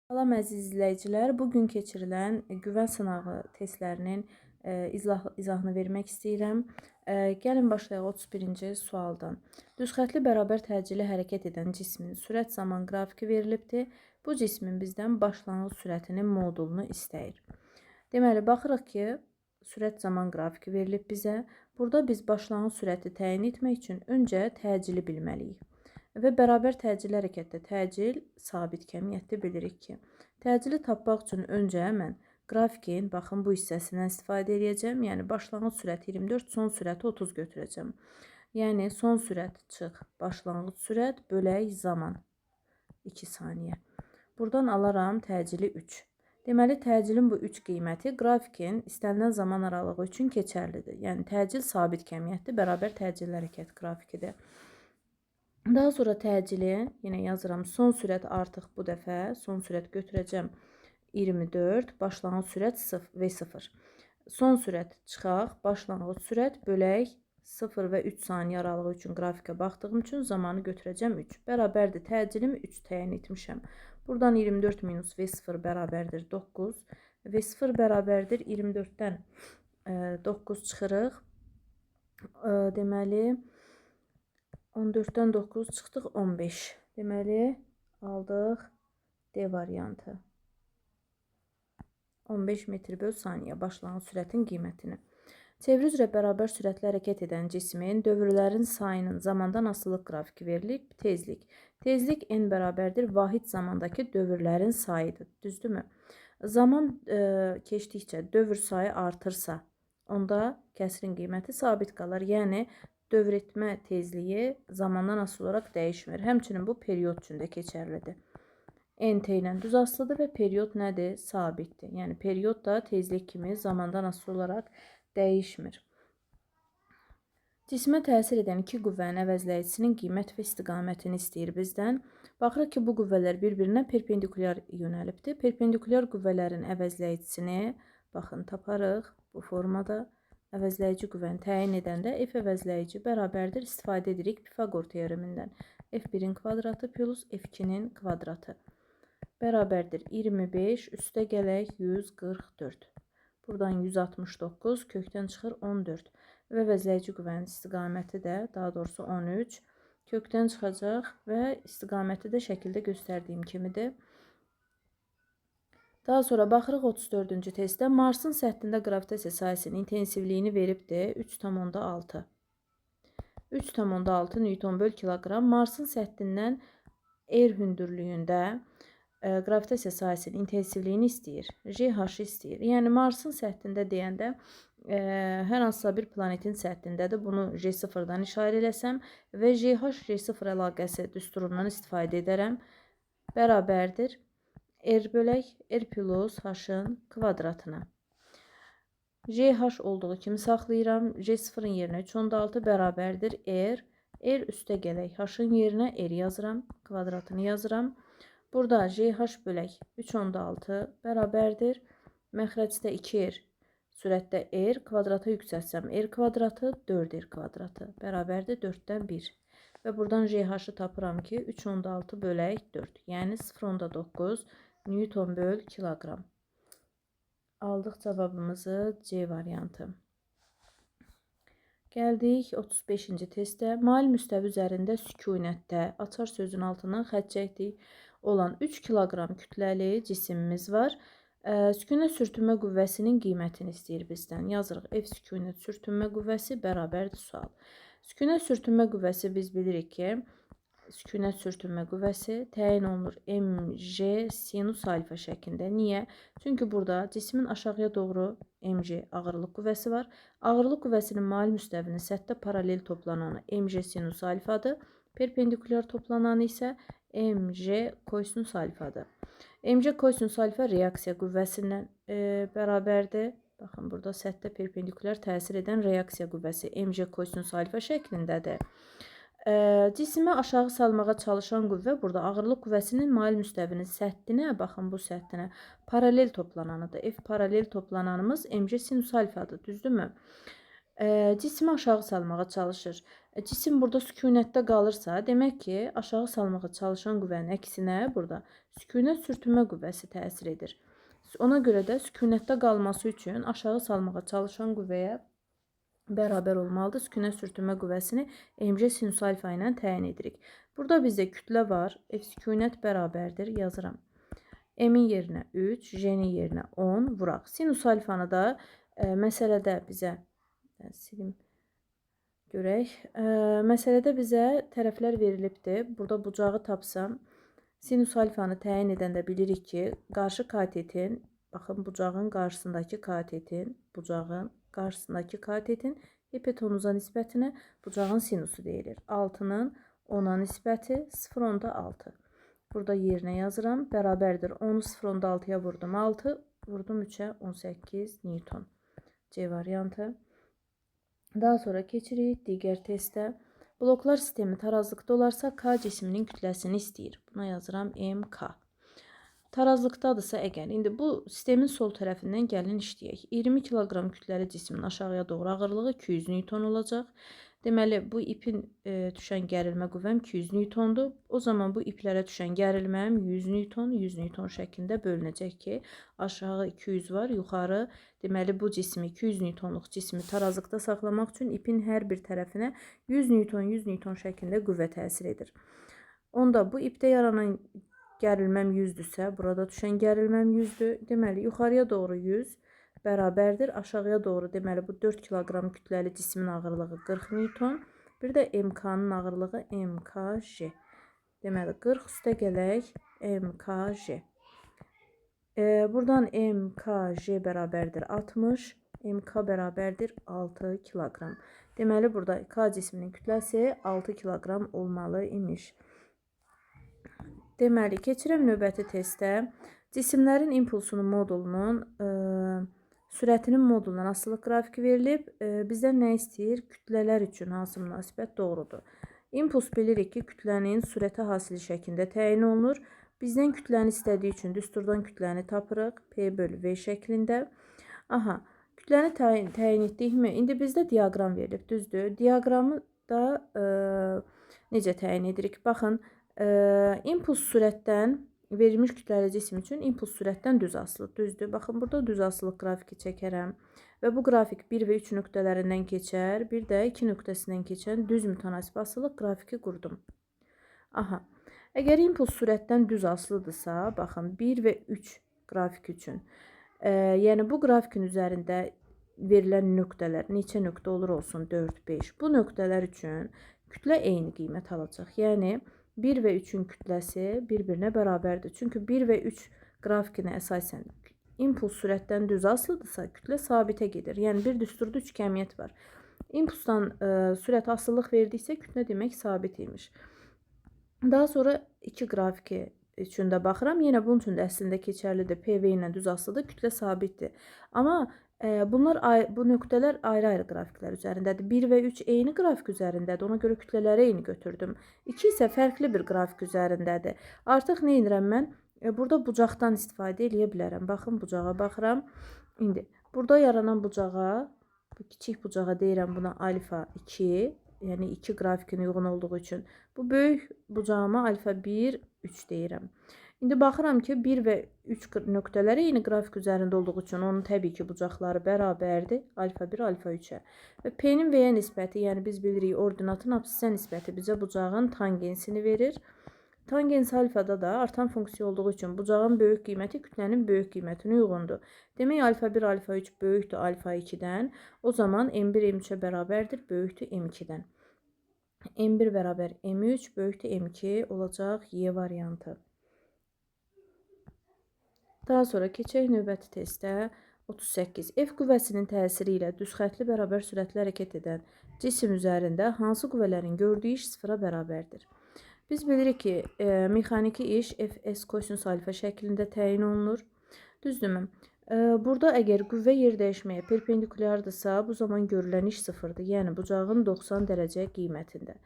Salam əziz izləyicilər, bugün keçirilən güvən sınağı testlərinin izahını vermək istəyirəm. Gəlin başlayaq 31-ci sualdan. Düzxətli bərabər təcili hərəkət edən cismin sürət zaman qrafiki verilibdir. Bu cismin bizdən başlanğıc sürətinin modulunu istəyir. Deməli, baxırıq ki, sürət zaman qrafiki verilib bizə. Burada biz başlanğıc sürəti təyin etmək üçün öncə təcili bilməliyik. Və bərabər təcili hərəkətdə təcil sabit kəmiyyətli bilirik ki, təcili tapmaq üçün öncə mən qrafikin, baxın bu hissəsindən istifadə edəcəm. Yəni başlanğıc sürət 24, son sürəti 30 götürəcəm. Yəni son sürət çıx, başlanğıc sürət bölək zaman 2 saniyə. Buradan alaram təcili 3. Deməli, təcilin bu 3 qiyməti qrafikin istənilən zaman aralığı üçün keçərlidir. Yəni təcil sabit kəmiyyətli bərabər təcil hərəkət qrafikidir. Daha sonra təcili, yenə yazıram, son sürət artıq bu dəfə, son sürət götürəcəm 24, başlanğıc sürət V0. Son sürət çıxaq, başlanğıc sürət bölək 0 və 3 saniyə aralığı üçün qrafikə baxdığım üçün zamanı götürəcəm 3. Bərabərdir, təcilimi 3 təyin etmişəm. Buradan 24 minus V0 bərabərdir 9. V0 bərabərdir 24-dən 9 çıxırıq. Deməli, 14-dən 9 çıxdıq 15. Deməli, aldıq D variantı. 15 metr böl saniyə başlanğıc sürətin qiymətini. Çeviri üzrə bərabər sürətlə hərəkət edən cismin dövrlərin sayının zamandan asılılıq qrafiki verilib. Tezlik. Tezlik n bərabərdir vahid zamandakı dövrlərin sayıdır. Düzdürmü? Zaman keçdikcə dövr sayı artırsa, onda kəsrin qiyməti sabit qalır. Yəni, dövr etmə tezliyi zamandan asılı olaraq dəyişmir. Həmçinin bu period üçün də keçərlidir. NT ilə düz asılıdır və period nədir? Sabitdir. Yəni, period da tezlik kimi zamandan asılı olaraq dəyişmir. Cismə təsir edən iki qüvvənin əvəzləyicisinin qiymət və istiqamətini istəyir bizdən. Baxırıq ki, bu qüvvələr bir-birinə perpendikulyar yönəlibdir. Perpendikulyar qüvvələrin əvəzləyicisini, baxın, taparıq bu formada. Əvəzləyici qüvvəni təyin edəndə F əvəzləyici bərabərdir, istifadə edirik Pifaqor teoremindən. F1-in kvadratı plus F2-nin kvadratı bərabərdir 25, üstə gələk 144. Buradan 169, kökdən çıxır 14. Və əvəzləyici qüvvənin istiqaməti də, daha doğrusu 13, kökdən çıxacaq və istiqaməti də şəkildə göstərdiyim kimidir. Daha sonra baxırıq 34-cü testdə. Marsın səthində qravitasiya sahəsinin intensivliyini veribdir 3,6. 3,6 Newton böl kiloqram. Marsın səthindən hündürlüyündə qravitasiya sahəsinin intensivliyini istəyir. GH istəyir. Yəni, Marsın səthində deyəndə hər hansısa bir planetin səthindədir. Bunu G0-dan işarə eləsəm və GH-G0 əlaqəsi düsturundan istifadə edərəm. Bərabərdir. R bölək R plus H-ın kvadratına. GH olduğu kimi saxlayıram. G0-ın yerinə 3,6 bərabərdir R. R üstə gələk H-ın yerinə R yazıram. Kvadratını yazıram. Burada GH bölək 3,6 bərabərdir. Məxrəcdə 2R. Sürətdə R kvadrata yüksəlsəm R kvadratı 4R kvadratı bərabərdir 4-dən 1. Və buradan GH-ı tapıram ki 3,6 bölək 4. Yəni 0,9 Newton böl kiloqram. Aldıq cavabımızı C variantı. Gəldik 35-ci testə. Mail müstəvi üzərində sükunətdə açar sözün altından xətt çəkdik olan 3 kiloqram kütləli cisimimiz var. Sükunət sürtünmə qüvvəsinin qiymətini istəyir bizdən. Yazırıq F sükunət sürtünmə qüvvəsi bərabərdir sual. Sükunət sürtünmə qüvvəsi biz bilirik ki, sükunət sürtünmə qüvvəsi təyin olunur mg sinus alfa şəklində. Niyə? Çünki burada cismin aşağıya doğru mg ağırlıq qüvvəsi var. Ağırlıq qüvvəsinin mail müstəvinin səthdə paralel toplananı mg sinus alfadır. Perpendikulyar toplananı isə mg kosinus alfadır. Mg kosinus alfa reaksiya qüvvəsindən bərabərdir. Baxın, burada səthdə perpendikulyar təsir edən reaksiya qüvvəsi mg kosinus alfa şəklindədir. Cismi aşağı salmağa çalışan qüvvə burada ağırlıq qüvvəsinin mail müstəvinin səthinə, baxın bu səthinə paralel toplananıdır. F paralel toplananımız mg sinus alfadır, düzdürmü? Cismi aşağı salmağa çalışır. Cisim burada sükunətdə qalırsa, demək ki, aşağı salmağa çalışan qüvvənin əksinə burada sükunət sürtünmə qüvvəsi təsir edir. Ona görə də sükunətdə qalması üçün aşağı salmağa çalışan qüvvəyə bərabər olmalıdır. Sükunət sürtünmə qüvvəsini mc sinus alfa ilə təyin edirik. Burada bizdə kütlə var. F sükunət bərabərdir. Yazıram. M-in yerinə 3, J-nin yerinə 10 vuraq. Sinus alfanı da məsələdə bizə silim görək. Məsələdə bizə tərəflər verilibdir. Burada bucağı tapsam, sinus alfanı təyin edəndə bilirik ki, qarşı katetin, baxın bucağın qarşısındakı katetin, bucağın qarşısındakı katetin hipotenuza nisbətinə bucağın sinusu deyilir. 6-nın 10-a nisbəti 0,6. Burada yerinə yazıram. Bərabərdir. 10'u 0,6'ya vurdum 6, vurdum 3'ə 18 Newton. C variantı. Daha sonra keçirik digər testə. Bloklar sistemi tarazlıqda olarsa K cisminin kütləsini istəyir. Buna yazıram MK. Tarazlıqdadırsa əgər, indi bu sistemin sol tərəfindən gəlin işləyək. 20 kiloqram kütləli cismin aşağıya doğru ağırlığı 200 Newton olacaq. Deməli, bu ipin düşən gərilmə qüvvəm 200 Newtondur. O zaman bu iplərə düşən gərilməm 100 Newton, 100 Newton şəklində bölünəcək ki, aşağı 200 var, yuxarı. Deməli, bu cismi 200 Newtonluq cismi tarazlıqda saxlamaq üçün ipin hər bir tərəfinə 100 Newton, 100 Newton şəklində qüvvə təsir edir. Onda bu ipdə yaranan gərilməm 100-dürsə, burada düşən gərilməm 100-dür. Deməli, yuxarıya doğru 100 bərabərdir. Aşağıya doğru, deməli, bu 4 kiloqram kütləli cismin ağırlığı 40 Newton. Bir də MK-nın ağırlığı MKJ. Deməli, 40 üstə gələk MKJ. Buradan MKJ bərabərdir 60. MK bərabərdir 6 kiloqram. Deməli, burada K cisminin kütləsi 6 kiloqram olmalı imiş. Deməli, keçirəm növbəti testə. Cisimlərin impulsunun modulunun sürətinin modulundan asılılıq qrafiki verilib. Bizdən nə istəyir? Kütlələr üçün hansı münasibət doğrudur? İmpuls bilirik ki, kütlənin sürətə hasili şəklində təyin olunur. Bizdən kütləni istədiyi üçün düsturdan kütləni tapırıq. P bölü V şəklində. Aha, kütləni təyin etdikmi? İndi bizdə diaqram verilib, düzdür? Diaqramı da necə təyin edirik? Baxın, impuls sürətdən verilmiş kütləli cisim üçün impuls sürətdən düz asılı, düzdür. Baxın, burada düz asılıq qrafiki çəkərəm və bu qrafik 1 və 3 nöqtələrindən keçər, bir də 2 nöqtəsindən keçən düz mütənasib asılıq qrafiki qurdum. Aha, əgər impuls sürətdən düz asılıdırsa, baxın, 1 və 3 qrafik üçün, yəni bu qrafikin üzərində verilən nöqtələr, neçə nöqtə olur olsun, 4, 5, bu nöqtələr üçün kütlə eyni qiymət alacaq. Yəni, 1 və 3-ün kütləsi bir-birinə bərabərdir. Çünki 1 və 3 qrafikinə əsasən impuls sürətdən düz asılıdırsa, kütlə sabitə gedir. Yəni, bir düsturda 3 kəmiyyət var. İmpulsdan sürət asılılıq verdiksə, kütlə demək sabit imiş. Daha sonra 2 qrafiki üçün də baxıram. Yenə bunun üçün də əslində keçərlidir. PV ilə düz asılıdır, kütlə sabitdir. Amma bu nöqtələr ayrı-ayrı qrafiklər üzərindədir. 1 və 3 eyni qrafik üzərindədir. Ona görə kütlələri eyni götürdüm. 2 isə fərqli bir qrafik üzərindədir. Artıq nə edirəm mən? Burada bucaqdan istifadə edə bilərəm. Baxın, bucağa baxıram. İndi, burada yaranan bucağa, bu kiçik bucağa deyirəm buna alfa 2. Yəni 2 qrafikin uyğun olduğu üçün. Bu böyük bucağıma alfa 1, 3 deyirəm. İndi baxıram ki, 1 və 3 nöqtələri eyni qrafik üzərində olduğu üçün onun təbii ki, bucaqları bərabərdir. Alfa 1, alfa 3-ə. Və P-nin V-yə nisbəti, yəni biz bilirik, ordinatın absisə nisbəti bizə bucağın tangensini verir. Tangens alfada da artan funksiya olduğu üçün bucağın böyük qiyməti kütlənin böyük qiymətinə uyğundur. Demək, alfa 1, alfa 3 böyükdür alfa 2-dən. O zaman M1 M3-ə bərabərdir, böyükdür M2-dən. M1 bərabər M3, böyükdür M2 olacaq Y variantı. Daha sonra keçək növbəti testə. 38. F qüvvəsinin təsiri ilə düz xətli bərabər sürətlə hərəkət edən cisim üzərində hansı qüvvələrin gördüyü iş sıfıra bərabərdir? Biz bilirik ki, mexaniki iş Fs kosinus alfa şəklində təyin olunur. Düzdürmü? Burada əgər qüvvə yer dəyişməyə perpendikulyardırsa, bu zaman görülən iş sıfırdır. Yəni, bucağın 90 dərəcə qiymətində.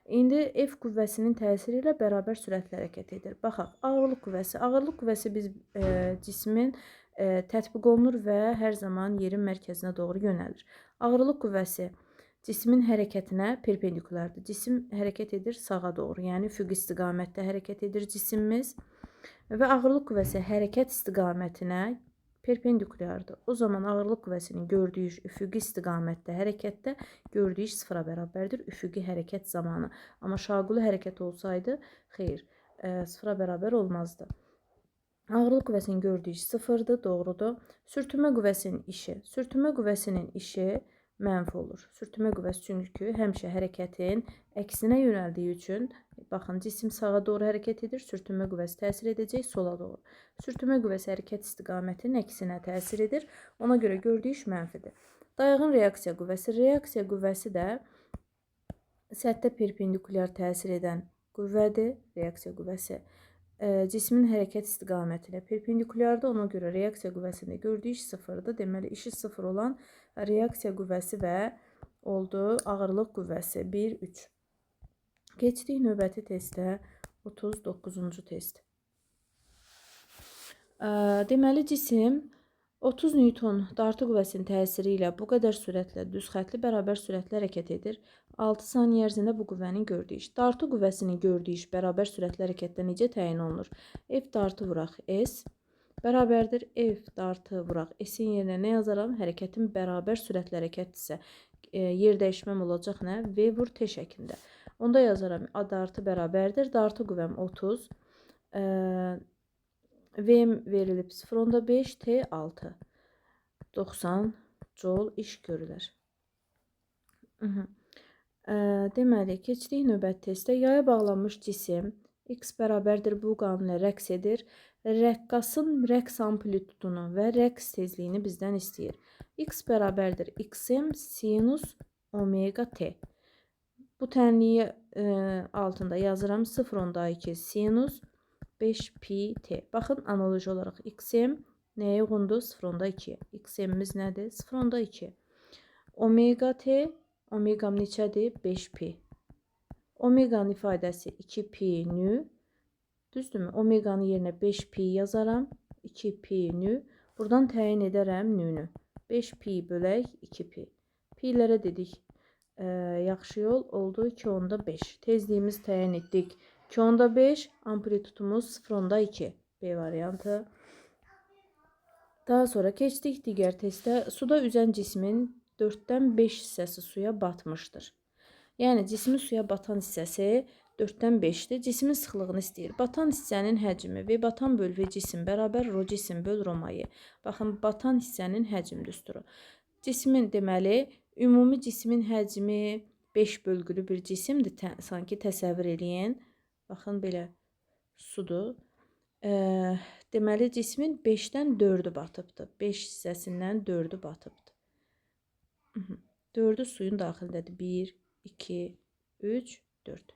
İndi F qüvvəsinin təsiri ilə bərabər sürətlə hərəkət edir. Baxaq, ağırlıq qüvvəsi. Ağırlıq qüvvəsi biz cismin tətbiq olunur və hər zaman yerin mərkəzinə doğru yönəlir. Ağırlıq qüvvəsi cismin hərəkətinə perpendikulardır. Cisim hərəkət edir sağa doğru, yəni üfüqi istiqamətdə hərəkət edir cisimimiz və ağırlıq qüvvəsi hərəkət istiqamətinə perpendikulardır. O zaman ağırlıq qüvvəsinin gördüyü iş üfüqi istiqamətdə hərəkətdə gördüyü iş sıfıra bərabərdir üfüqi hərəkət zamanı. Amma şaquli hərəkət olsaydı, xeyr, sıfıra bərabər olmazdı. Ağırlıq qüvvəsinin gördüyü iş sıfırdır, doğrudur. Sürtünmə qüvvəsinin işi. Sürtünmə qüvvəsinin işi mənfi olur. Sürtünmə qüvvəsi çünki həmişə hərəkətin əksinə yönəldiyi üçün, baxın, cisim sağa doğru hərəkət edir, sürtünmə qüvvəsi təsir edəcək sola doğru. Sürtünmə qüvvəsi hərəkət istiqamətinin əksinə təsir edir. Ona görə gördüyü iş mənfidir. Dayağın reaksiya qüvvəsi. Reaksiya qüvvəsi də səthə perpendikulyar təsir edən qüvvədir. Reaksiya qüvvəsi cismin hərəkət istiqamətinə perpendikulyardır. Ona görə reaksiya qüvvəsində gördüyü iş sıfırdır. Deməli, işi sıfır olan reaksiya qüvvəsi və oldu ağırlıq qüvvəsi 1, 3. Keçdik növbəti testə, 39-cu test. Deməli, cisim 30 Newton dartı qüvvəsinin təsiri ilə bu qədər sürətlə düz xətli bərabər sürətlə hərəkət edir. 6 saniyə ərzində bu qüvvənin gördüyü iş. Dartı qüvvəsinin gördüyü iş bərabər sürətli hərəkətdə necə təyin olunur? F dartı vuraq S bərabərdir. F dartı vuraq S-in yerinə nə yazaram? Hərəkətin bərabər sürətli hərəkətdirsə, yer dəyişməm olacaq nə? V vur T şəklində. Onda yazaram A dartı bərabərdir. Dartı qüvvəm 30. V verilib 0.5, T 6. 90 joule iş görülür. Deməli, keçdik növbəti testə. Yaya bağlanmış cisim X bərabərdir bu qanunla rəqs edir. Rəqqasın rəqs amplitudunu və rəqs tezliyini bizdən istəyir. X bərabərdir XM sinus omega T. Bu tənliyi altında yazıram 0.2 sinus 5 pi T. Baxın, analoji olaraq XM nəyə uyğundur? 0.2. XM-imiz nədir? 0.2. Omega T, omegam neçədir? 5 pi. Omeganın ifadəsi 2 pi nü. Düzdürmü? Omeganın yerinə 5 pi yazaram. 2 pi nü. Buradan təyin edərəm nünü. 5 pi bölək 2 pi. Pi'lərə dedik. Yaxşı yol oldu 2.5. Tezliyimiz təyin etdik. 2.5, amplitudumuz 0.2. B variantı. Daha sonra keçdik digər testə. Suda üzən cismin 4-dən 5 hissəsi suya batmışdır. Yəni, cismin suya batan hissəsi 4-dən 5-dir. Cismin sıxlığını istəyir. Batan hissənin həcmi V batan böl V cisim bərabər rho cisim böl romayı. Baxın, batan hissənin həcm düsturu. Cismin, deməli, ümumi cismin həcmi 5 bölgülü bir cisimdir. Sanki təsəvvür eləyin. Baxın, belə sudur. Deməli, cismin 5-dən 4-ü batıbdır. 5 hissəsindən 4-ü batıbdır. 4-ü suyun daxilindədir. 1, 2, 3, 4.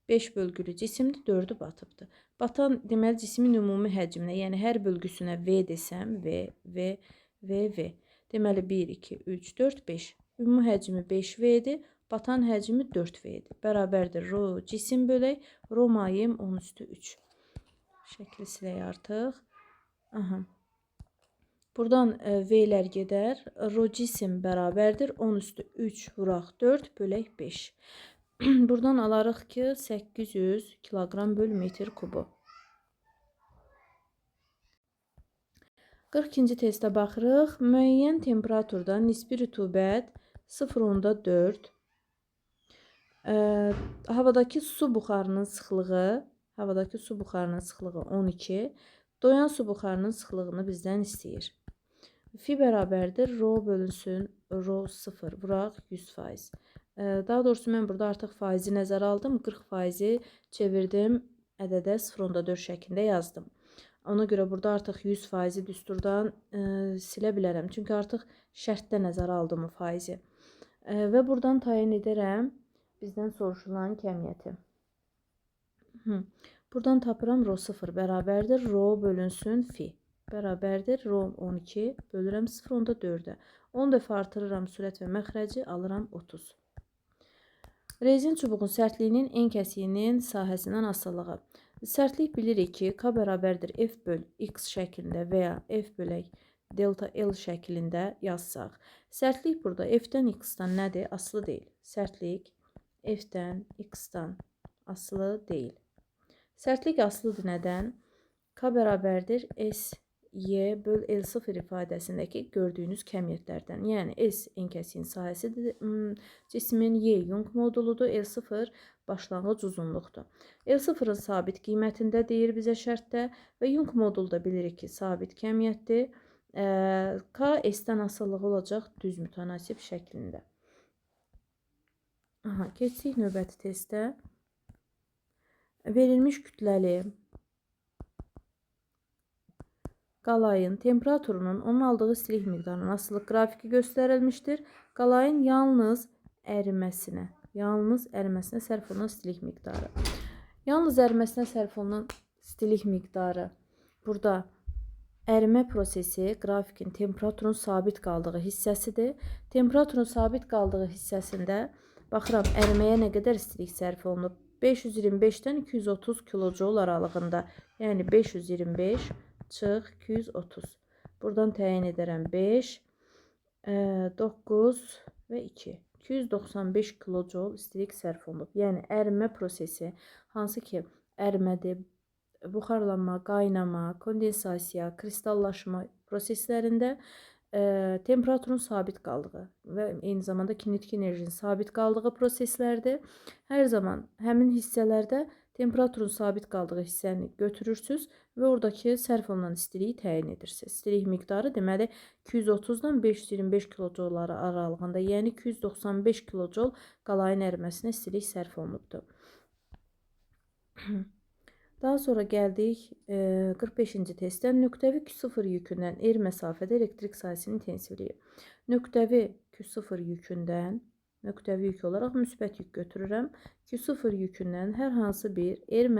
5 bölgülü cisimdir, 4-ü batıbdır. Batan, deməli, cismin ümumi həcminə, yəni hər bölgüsünə V desəm, V. Deməli, 1, 2, 3, 4, 5. Ümumi həcmi 5V'dir. Batan həcmi 4V'dir. Bərabərdir rho cisim bölək, rho mayem 10/3. Şəkli silək artıq. Buradan V'lər gedər. Rho cisim bərabərdir 10/3 vuraq 4 bölək 5. Buradan alarıq ki 800 kiloqram böl metr kubu. 42-ci testə baxırıq. Müəyyən temperaturda nisbi rütubət 0.4. Havadakı su buxarının sıxlığı 12. Doyan su buxarının sıxlığını bizdən istəyir. Fi bərabərdir rho bölünsün rho 0 vuraq 100%. Daha doğrusu mən burada artıq faizi nəzərə aldım. 40%-i çevirdim ədədə 0.4 şəklində yazdım. Ona görə burada artıq 100%-i düsturdan silə bilərəm. Çünki artıq şərtdə nəzərə aldım o faizi. Və buradan təyin edərəm bizdən soruşulan kəmiyyəti. Buradan tapıram rho 0 bərabərdir rho bölünsün fi. Bərabərdir rho 12 bölürəm 0.4-ə. 10 dəfə artırıram sürət və məxrəci alıram 30. Rezin çubuğun sərtliyinin en kəsiyinin sahəsindən asılılığı. Sərtlik bilirik ki, k bərabərdir f böl x şəklində və ya f bölək delta L şəklində yazsaq. Sərtlik burada f-dən x-dan nədir? Asılı deyil. Sərtlik f-dən x-dan asılı deyil. Sərtlik asılıdır nədən? K bərabərdir S Y böl L0 ifadəsindəki gördüyünüz kəmiyyətlərdən. Yəni S enkəsin sahəsidir cismin, Y Young moduludur, L0 başlanğıc uzunluqdur. L0-ın sabit qiymətində deyir bizə şərtdə və Young modulu da bilirik ki, sabit kəmiyyətdir. K S-dən asılılığı olacaq düz mütənasib şəklində. Keçsək növbəti testə. Verilmiş kütləli qalayın temperaturunun onun aldığı istilik miqdarının asılılıq qrafiki göstərilmişdir. Qalayın yalnız əriməsinə sərf olunan istilik miqdarı. Yalnız əriməsinə sərf olunan istilik miqdarı. Burada ərimə prosesi qrafikin temperaturun sabit qaldığı hissəsidir. Temperaturun sabit qaldığı hissəsində baxıram əriməyə nə qədər istilik sərf olunub. 525-dən 230 kilojoule aralığında. Yəni 525 çıx 230. Buradan təyin edərəm 5, 9 və 2. 295 kilojoule istilik sərf olunub. Yəni ərimə prosesi hansı ki ərimədir, buxarlanma, qaynama, kondensasiya, kristallaşma proseslərində temperaturun sabit qaldığı və eyni zamanda kinetik enerjinin sabit qaldığı proseslərdir. Hər zaman həmin hissələrdə temperaturun sabit qaldığı hissəni götürürsünüz və oradakı sərf olunan istiliyi təyin edirsiniz. İstilik miqdarı deməli 230-dan 525 kilojoule aralığında, yəni 295 kilojoule qalayın əriməsinə istilik sərf olunubdur. Daha sonra gəldik 45-ci testdə nöqtəvi Q0 yükündən R məsafədə elektrik sahəsinin intensivliyi. Nöqtəvi Q0 yükündən, nöqtəvi yük olaraq müsbət yük götürürəm. Q0 yükündən hər hansı bir R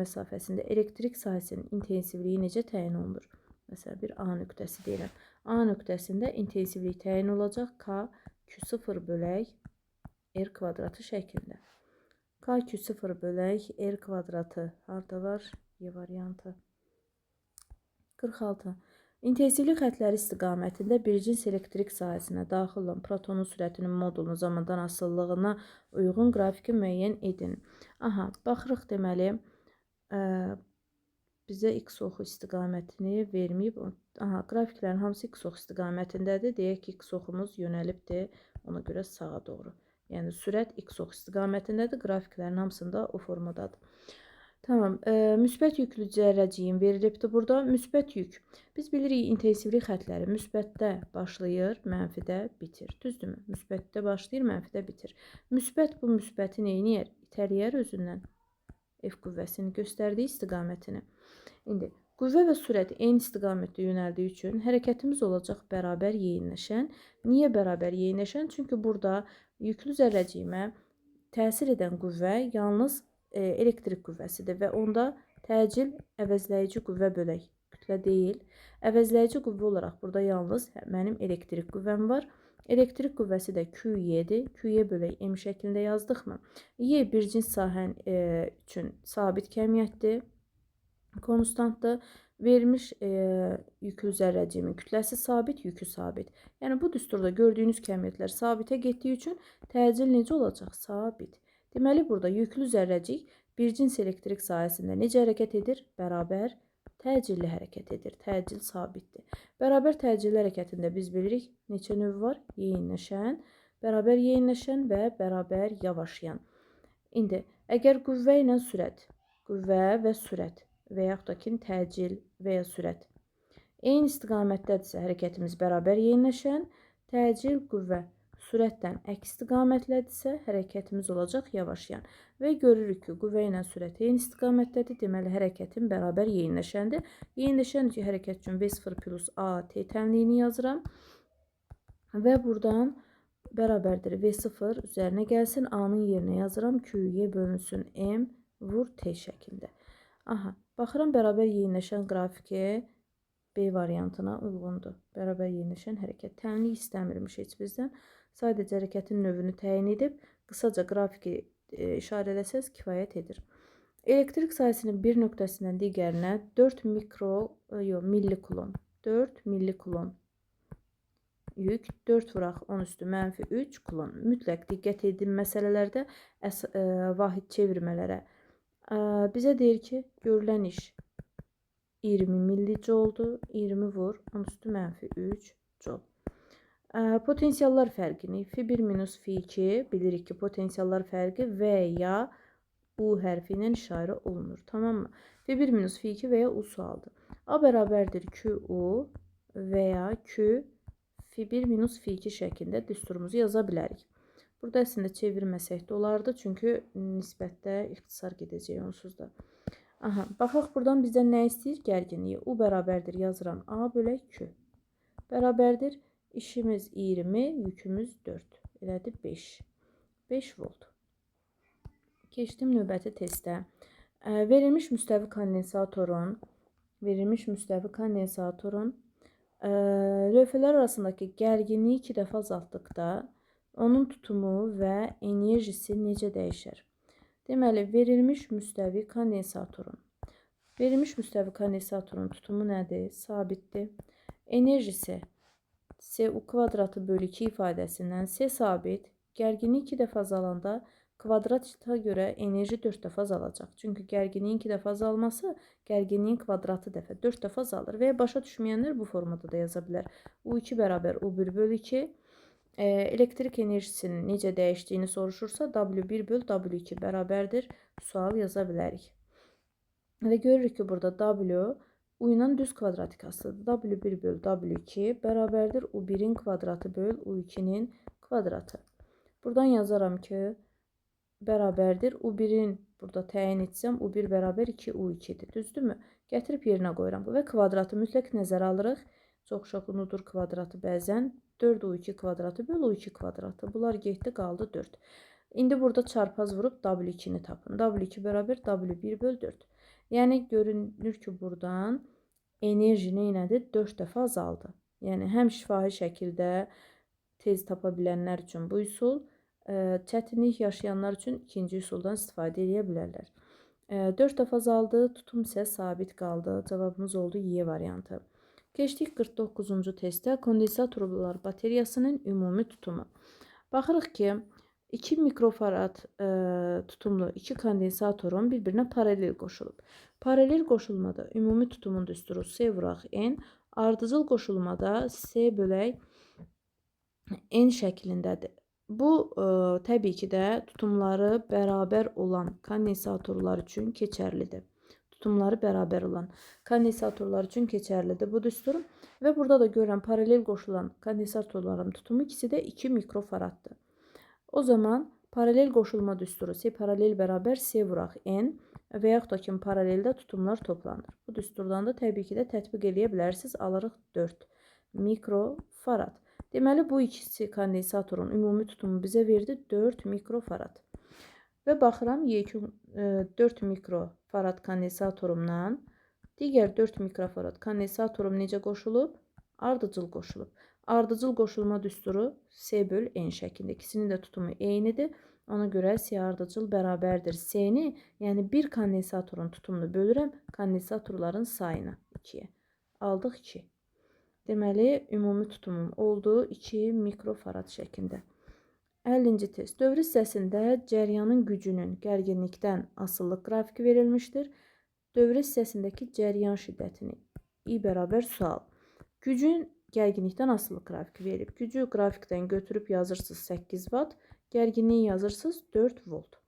məsafəsində elektrik sahəsinin intensivliyi necə təyin olunur? Məsələn, bir A nöqtəsi deyirəm. A nöqtəsində intensivlik təyin olacaq K Q0 bölək R kvadratı şəklində. K Q0 bölək R kvadratı harada var? Y variantı. 46. İntensivlik xətləri istiqamətində bir cins elektrik sahəsinə daxil olan protonun sürətinin modulunun zamandan asılılığına uyğun qrafiki müəyyən edin. Baxırıq deməli, bizə x oxu istiqamətini verməyib. Qrafiklərin hamısı x oxu istiqamətindədir. Deyək ki, x oxumuz yönəlibdir, ona görə sağa doğru. Yəni sürət x oxu istiqamətindədir. Qrafiklərin hamısında o formadadır. Tamam. Müsbət yüklü zərrəciyin verilibdir burada. Müsbət yük. Biz bilirik intensivlik xətləri müsbətdə başlayır, mənfidə bitir. Düzdürmü? Müsbətdə başlayır, mənfidə bitir. Müsbət bu müsbəti neyniyər? İtəliyər özündən. F qüvvəsini göstərdiyi istiqamətini. İndi qüvvə və sürət eyni istiqamətdə yönəldiyi üçün hərəkətimiz olacaq bərabər yeyinləşən. Niyə bərabər yeyinləşən? Çünki burada yüklü zərrəciyimə təsir edən qüvvə yalnız elektrik qüvvəsidir və onda təcil əvəzləyici qüvvə bölək kütlə deyil. Əvəzləyici qüvvə olaraq burada yalnız mənim elektrik qüvvəm var. Elektrik qüvvəsi də QY-dir. QY bölək M şəklində yazdıqmı? Y bir cins sahən üçün sabit kəmiyyətdir, konstantdır. Verilmiş yüklü zərrəciyimin kütləsi sabit, yükü sabit. Yəni bu düsturda gördüyünüz kəmiyyətlər sabitə getdiyi üçün təcil necə olacaq? Sabit. Deməli burada yüklü zərrəcik bir cins elektrik sahəsində necə hərəkət edir? Bərabər təcilli hərəkət edir. Təcil sabitdir. Bərabər təcilli hərəkətində biz bilirik neçə növ var? Yeyinləşən, bərabər yeyinləşən və bərabər yavaşlayan. İndi əgər qüvvə ilə sürət, qüvvə və sürət və yaxud da ki təcil və ya sürət eyni istiqamətdədirsə hərəkətimiz bərabər yeyinləşən, təcil qüvvə sürətdən əks istiqamətlədirsə hərəkətimiz olacaq yavaşlayan. Və görürük ki, qüvvə ilə sürət eyni istiqamətdədir, deməli hərəkətin bərabər yeyinləşəndir. Yeyinləşən ki, hərəkət üçün V0 plus AT tənliyini yazıram və buradan bərabərdir V0 üzərinə gəlsin, A-nın yerinə yazıram, QY bölünsün M vur T şəklində. Baxıram bərabər yeyinləşən qrafiki B variantına uyğundur. Bərabər yeyinləşən hərəkət. Təminlik istəmirmiş heç bizdən. Sadəcə hərəkətin növünü təyin edib, qısaca qrafiki işarələsəz kifayət edir. Elektrik sayəsinin bir nöqtəsindən digərinə 4 millikulon 4 millikulon yük 4 vuraq 10 üstü mənfi 3 kulon. Mütləq diqqət edin məsələlərdə vahid çevirmələrə. Bizə deyir ki, görülən iş 20 millicoldur. 20 vur 10 üstü mənfi 3 col. Potensiallar fərqini F1 minus F2 bilirik ki, potensiallar fərqi və ya U hərfi ilə işarə olunur. Tamam mı? F1 minus F2 və ya U sualdır. A bərabərdir QU və ya Q F1 minus F2 şəklində düsturumuzu yaza bilərik. Burada əslində çevirməsək də olardı, çünki nisbətdə ixtisar gedəcək onsuz da. Baxaq buradan bizdən nə istəyir? Gərginliyi. U bərabərdir yazıram A bölək Q. Bərabərdir. İşimiz 20, yükümüz 4. Elədir 5. 5 volt. Keçdim növbəti testə. Verilmiş müstəvi kondensatorun lövhələr arasındakı gərginliyi 2 dəfə azaltdıqda onun tutumu və enerjisi necə dəyişər? Deməli, verilmiş müstəvi kondensatorun tutumu nədir? Sabitdir. Enerjisi cu kvadratı bölü 2 ifadəsindən C sabit, gərginlik 2 dəfə azalanda kvadrata görə enerji 4 dəfə azalacaq. Çünki gərginliyin 2 dəfə azalması gərginliyin kvadratı dəfə 4 dəfə azalır. Və başa düşməyənlər bu formada da yaza bilər. U2 bərabər U1 bölü 2. Elektrik enerjisinin necə dəyişdiyini soruşursa W1 bölü W2 bərabərdir. Sual yaza bilərik. Və görürük ki, burada W U ilə düz kvadratikasıdır. W1 bölü W2 bərabərdir U1-in kvadratı bölü U2-nin kvadratı. Buradan yazaram ki, bərabərdir U1-in burada təyin etsəm U1 bərabər 2U2-dir. Düzdürmü? Gətirib yerinə qoyuram. Və kvadratı mütləq nəzərə alırıq. Çox unudur kvadratı bəzən. 4U2 kvadratı bölü U2 kvadratı. Bunlar getdi, qaldı 4. İndi burada çarpaz vurub W2-ni tapın. W2 bərabər W1 bölü 4. Yəni, görünür ki, buradan enerji neynədir? 4 dəfə azaldı. Yəni, həm şifahi şəkildə tez tapa bilənlər üçün bu üsul, çətinlik yaşayanlar üçün ikinci üsuldan istifadə edə bilərlər. 4 dəfə azaldı, tutum isə sabit qaldı. Cavabımız oldu Y variantı. Keçdik 49-cu testə. Kondensatorlar bateriyasının ümumi tutumu. Baxırıq ki, 2 mikrofarad tutumlu 2 kondensatorun bir-birinə paralel qoşulub. Paralel qoşulmada ümumi tutumun düsturu C vuraq N, ardıcıl qoşulmada C bölək N şəklindədir. Bu, təbii ki də tutumları bərabər olan kondensatorlar üçün keçərlidir. Bu düstur. Və burada da görürəm, paralel qoşulan kondensatorların tutumu ikisi də 2 mikrofaraddır. O zaman paralel qoşulma düsturu C paralel bərabər C vuraq N və yaxud da ki, paraleldə tutumlar toplanır. Bu düsturdan da təbii ki də tətbiq edə bilərsiniz. Alırıq 4 mikrofarad. Deməli, bu ikisi kondensatorun ümumi tutumu bizə verdi 4 mikrofarad. Və baxıram, 4 mikrofarad kondensatorumdan digər 4 mikrofarad kondensatorum necə qoşulub? Ardıcıl qoşulub. Ardıcıl qoşulma düsturu C böl N şəklində. İkisinin də tutumu eynidir. Ona görə C ardıcıl bərabərdir C-ni, yəni bir kondensatorun tutumunu bölürəm kondensatorların sayına 2-yə. Aldıq 2. Deməli, ümumi tutumum oldu 2 mikrofarad şəklində. 50-ci test. Dövr hissəsində cəryanın gücünün gərginlikdən asıllıq qrafiki verilmişdir. Dövr hissəsindəki cəryan şiddətini I bərabər sual. Gücün gərginlikdən asıllıq qrafiki verib. Gücü qrafikdən götürüb yazırsınız 8 watt, gərginliyi yazırsınız 4 volt.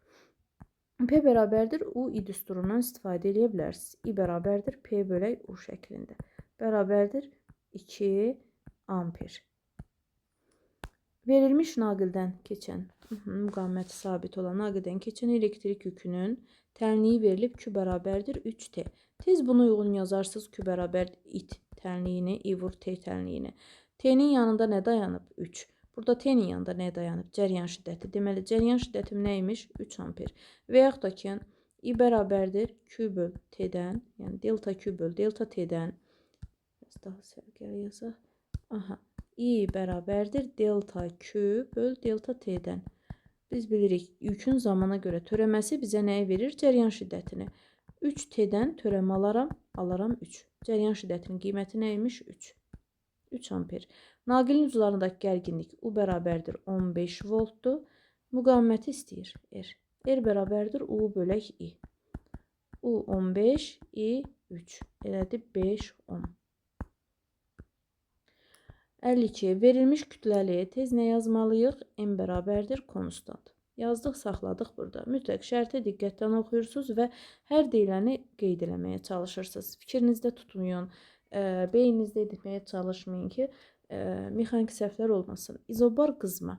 P bərabərdir U I düsturundan istifadə edə bilərsiniz. I bərabərdir P bölək U şəklində. Bərabərdir 2 amper. Verilmiş naqildən keçən, müqaviməti sabit olan naqildən keçən elektrik yükünün tənliyi verilib Q bərabərdir 3T. Tez bunu uyğun yazarsınız Q bərabər it tənliyini, I vur T tənliyini. T'nin yanında nə dayanıb? 3. Burada T'nin yanında nə dayanıb? Cəryan şiddəti. Deməli, cəryan şiddətim nəymiş? 3 amper. Və yaxud da ki, I bərabərdir Q böl T'dən, yəni delta Q böl delta T'dən. Biraz daha sərgəli yazaq. I bərabərdir delta Q böl delta T'dən. Biz bilirik yükün zamana görə törəməsi bizə nəyi verir? Cəryan şiddətini. 3T-dən törəmə alaram 3. Cəryan şiddətinin qiyməti nəymiş? 3. 3 amper. Naqilin uclarındakı gərginlik U bərabərdir 15 voltdur. Müqaviməti istəyir R. R bərabərdir U bölək I. U 15, I 3. Elədir 5 ohm. 52. Verilmiş kütləli tez nə yazmalıyıq? M bərabərdir konstant. Yazdıq, saxladıq burada. Mütləq şərti diqqətdən oxuyursunuz və hər deyiləni qeyd eləməyə çalışırsınız. Fikrinizdə tutmayın, beyninizdə etməyə çalışmayın ki, mexaniki səhvlər olmasın. İzobar qızma.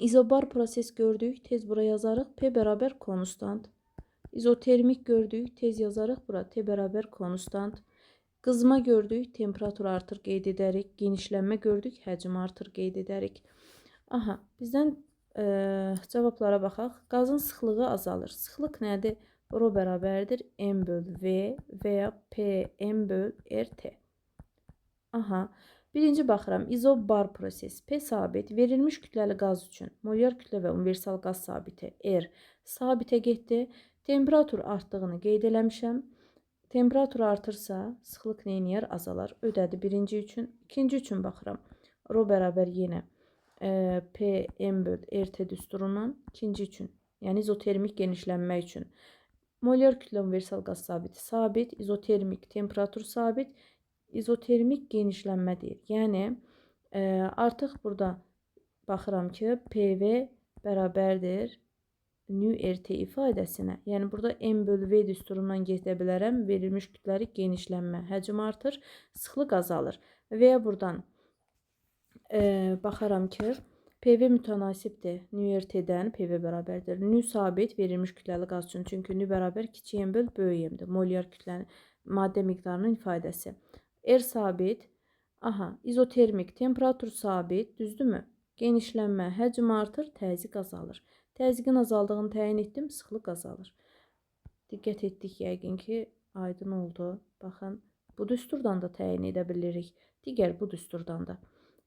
İzobar proses gördük, tez bura yazarıq. P bərabər konstant. İzotermik gördük, tez yazarıq bura. T bərabər konstant. Qızma gördük, temperatur artır qeyd edərik. Genişlənmə gördük, həcm artır qeyd edərik. Aha, bizdən cavablara baxaq. Qazın sıxlığı azalır. Sıxlıq nədir? Rho bərabərdir M böl V və ya P M böl RT. Aha, birinci baxıram. İzobar proses. P sabit. Verilmiş kütləli qaz üçün molyar kütlə və universal qaz sabiti R sabitə getdi. Temperatur artdığını qeyd eləmişəm. Temperatur artırsa, sıxlıq neyniyər? Azalar. Ödədi birinci üçün. İkinci üçün baxıram. Rho bərabər yenə P M böl RT düsturundan. İkinci üçün, yəni izotermik genişlənmə üçün. Molyar kütlə universal qaz sabiti sabit, izotermik temperatur sabit, izotermik genişlənmə deyir. Yəni artıq burada baxıram ki, PV bərabərdir nü RT ifadəsinə. Yəni burada M bölü V düsturundan gedə bilərəm. Verilmiş kütləli genişlənmə, həcm artır, sıxlıq azalır. Və ya buradan baxaram ki, PV mütənasibdir nü RT-dən. PV bərabərdir nü sabit verilmiş kütləli qaz üçün. Çünki nü bərabər kiçik M böl böyük M-dir. Molyar kütlənin maddə miqdarının ifadəsi. R sabit. Aha, izotermik temperatur sabit. Düzdürmü? Genişlənmə, həcm artır, təzyiq azalır. Təzyiqin azaldığını təyin etdim, sıxlıq azalır. Diqqət etdik yəqin ki, aydın oldu. Baxın, bu düsturdan da təyin edə bilirik. Digər bu düsturdan da.